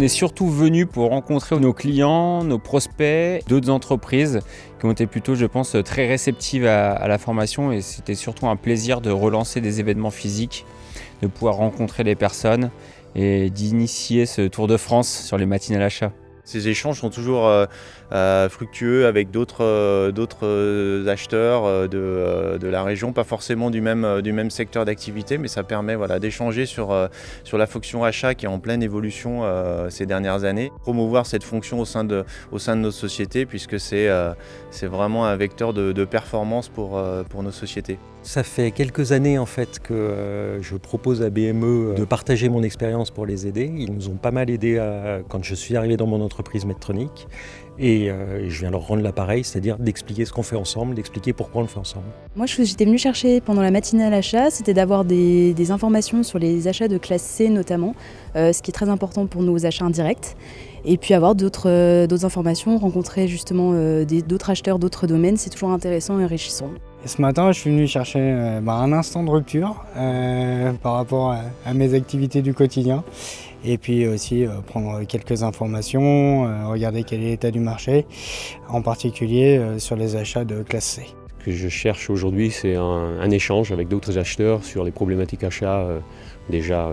On est surtout venu pour rencontrer nos clients, nos prospects, d'autres entreprises qui ont été plutôt, je pense, très réceptives à la formation et c'était surtout un plaisir de relancer des événements physiques, de pouvoir rencontrer les personnes et d'initier ce Tour de France sur les matinales achats. Ces échanges sont toujours fructueux avec d'autres acheteurs de la région, pas forcément du même secteur d'activité, mais ça permet d'échanger sur la fonction achat qui est en pleine évolution ces dernières années. Promouvoir cette fonction au sein de notre société puisque c'est vraiment un vecteur de performance pour nos sociétés. Ça fait quelques années en fait que je propose à BME de partager mon expérience pour les aider. Ils nous ont pas mal aidés quand je suis arrivé dans mon entreprise Medtronic et je viens leur rendre l'appareil, c'est-à-dire d'expliquer ce qu'on fait ensemble, d'expliquer pourquoi on le fait ensemble. Moi j'étais venue chercher pendant la matinale achat, c'était d'avoir des informations sur les achats de classe C notamment, ce qui est très important pour nos achats indirects. Et puis avoir d'autres informations, rencontrer justement d'autres acheteurs, d'autres domaines, c'est toujours intéressant et enrichissant. Et ce matin, je suis venu chercher un instant de rupture par rapport à mes activités du quotidien. Et puis aussi prendre quelques informations, regarder quel est l'état du marché, en particulier sur les achats de classe C. Ce que je cherche aujourd'hui, c'est un échange avec d'autres acheteurs sur les problématiques achats déjà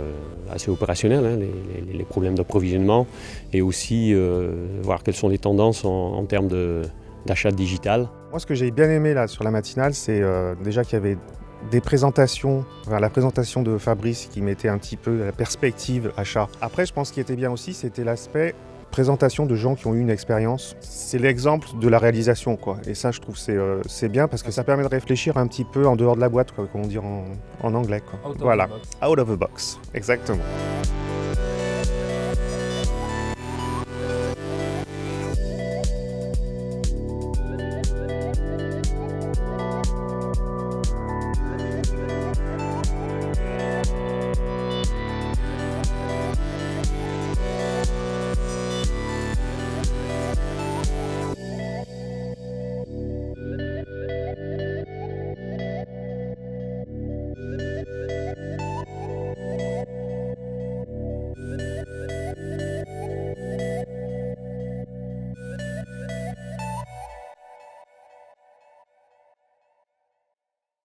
assez opérationnelles, les problèmes d'approvisionnement, et aussi voir quelles sont les tendances en termes d'achat digital. Moi, ce que j'ai bien aimé là sur la matinale, c'est déjà qu'il y avait des présentations, la présentation de Fabrice qui mettait un petit peu la perspective achat. Après, je pense qu'il était bien aussi, c'était l'aspect présentation de gens qui ont eu une expérience. C'est l'exemple de la réalisation, quoi. Et ça, je trouve, c'est bien parce que ça permet de réfléchir un petit peu en dehors de la boîte, quoi, comme on dit en anglais, quoi. Out of the box. Exactement.